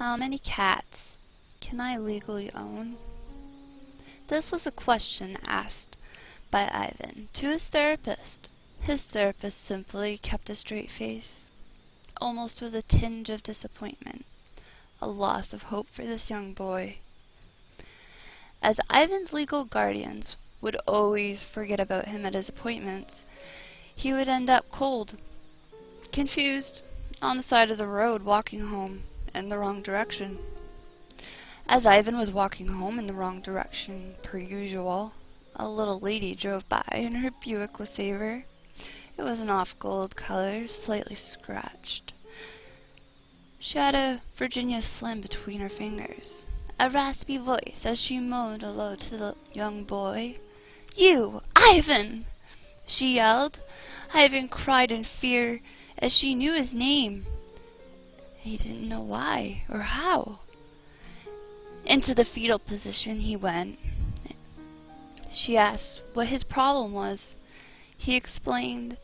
How many cats can I legally own? This was a question asked by Ivan to his therapist. His therapist simply kept a straight face, almost with a tinge of disappointment, a loss of hope for this young boy. As Ivan's legal guardians would always forget about him at his appointments, he would end up cold, confused, on the side of the road walking home in the wrong direction. As Ivan was walking home in the wrong direction per usual, a little lady drove by in her Buick LeSabre. It was an off-gold color, slightly scratched. She had a Virginia Slim between her fingers, a raspy voice as she moaned aloud to the young boy. "You, Ivan!" she yelled. Ivan cried in fear as she knew his name. He didn't know why or how. Into the fetal position he went. She asked what his problem was. He explained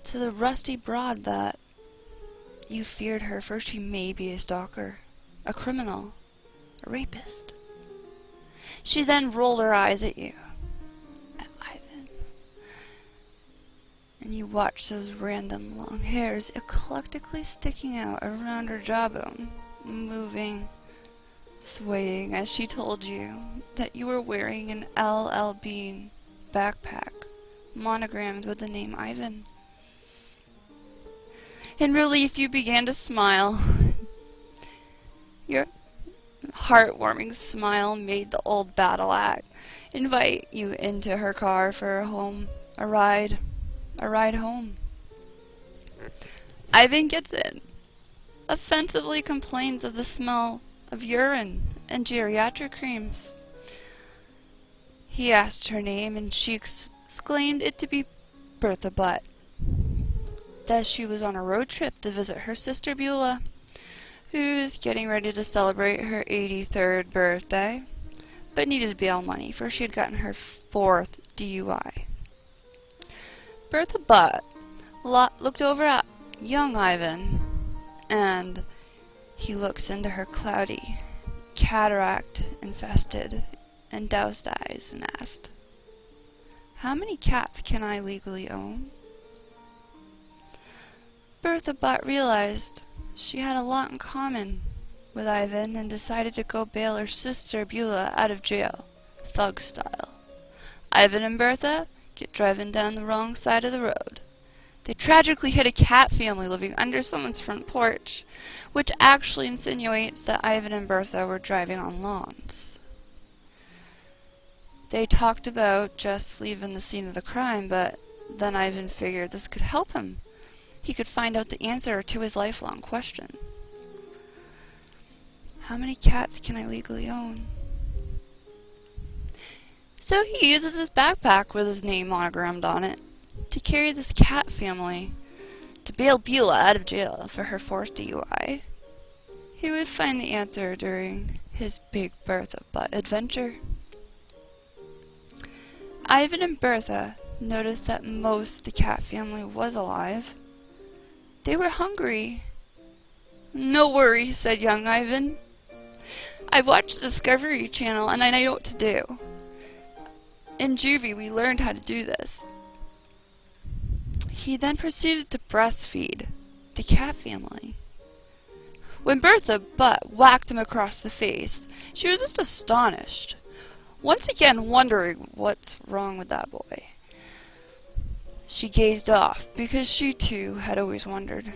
to the rusty broad that you feared her, for she may be a stalker, a criminal, a rapist. She then rolled her eyes at you, at Ivan, and you watched those random long hairs eclectically sticking out around her jawbone, moving, swaying as she told you that you were wearing an L.L. Bean backpack monogrammed with the name Ivan. In relief, you began to smile. Your heartwarming smile made the old battle act invite you into her car for a ride home. Ivan gets in, offensively complains of the smell of urine and geriatric creams. He asked her name, and she exclaimed it to be Bertha Butt, that she was on a road trip to visit her sister Beulah, who was getting ready to celebrate her 83rd birthday, but needed bail money, for she had gotten her 4th DUI. Bertha Butt looked over at young Ivan, and he looks into her cloudy, cataract-infested and doused eyes and asked, "How many cats can I legally own?" Bertha Butt realized she had a lot in common with Ivan and decided to go bail her sister Beulah out of jail, thug style. Ivan and Bertha get driving down the wrong side of the road. They tragically hit a cat family living under someone's front porch, which actually insinuates that Ivan and Bertha were driving on lawns. They talked about just leaving the scene of the crime, but then Ivan figured this could help him. He could find out the answer to his lifelong question. How many cats can I legally own? So he uses his backpack with his name monogrammed on it to carry this cat family to bail Beulah out of jail for her 4th DUI. He would find the answer during his Big Bertha Butt adventure. Ivan and Bertha noticed that most of the cat family was alive. They were hungry. "No worry," said young Ivan. "I watched Discovery Channel and I know what to do. In juvie, we learned how to do this." He then proceeded to breastfeed the cat family. When Bertha Butt whacked him across the face, she was just astonished, once again wondering what's wrong with that boy. She gazed off because she too had always wondered,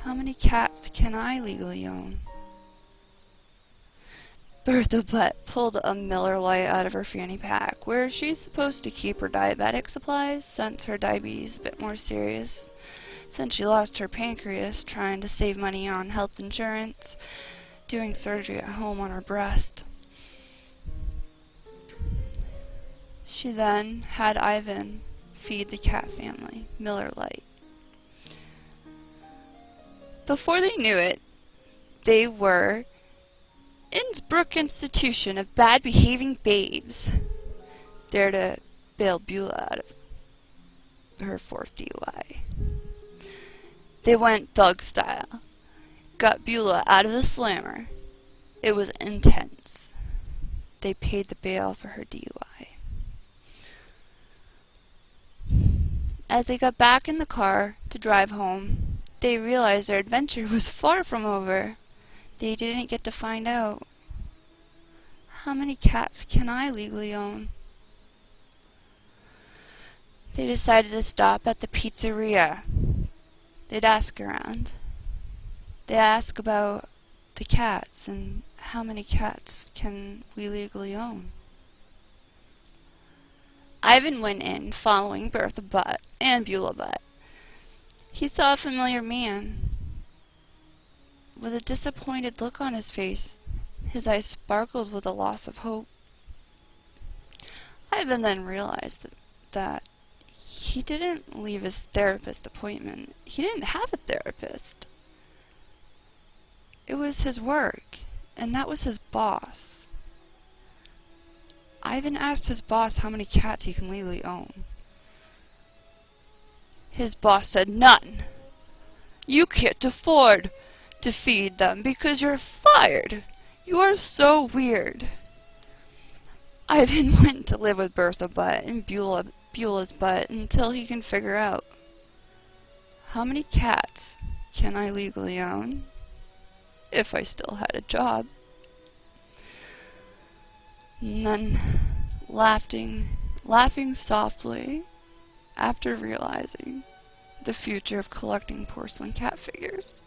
how many cats can I legally own? Bertha Butt pulled a Miller Lite out of her fanny pack, where she's supposed to keep her diabetic supplies since her diabetes is a bit more serious, since she lost her pancreas trying to save money on health insurance, doing surgery at home on her breast. She then had Ivan feed the cat family Miller Lite. Before they knew it, they were Innsbruck Institution of Bad Behaving Babes, there to bail Beulah out of her 4th DUI. They went thug style, got Beulah out of the slammer. It was intense. They paid the bail for her DUI. As they got back in the car to drive home, they realized their adventure was far from over. They didn't get to find out, how many cats can I legally own? They decided to stop at the pizzeria. They'd ask around. They ask about the cats and how many cats can we legally own. Ivan went in following Bertha Butt and Beulah Butt. He saw a familiar man. With a disappointed look on his face, his eyes sparkled with a loss of hope. Ivan then realized that he didn't leave his therapist appointment. He didn't have a therapist. It was his work, and that was his boss. Ivan asked his boss how many cats he can legally own. His boss said, "None. You can't afford to feed them because you're fired. You are so weird." Ivan went to live with Bertha Butt and Beulah's Butt until he can figure out, how many cats can I legally own if I still had a job? And then, laughing softly after realizing the future of collecting porcelain cat figures.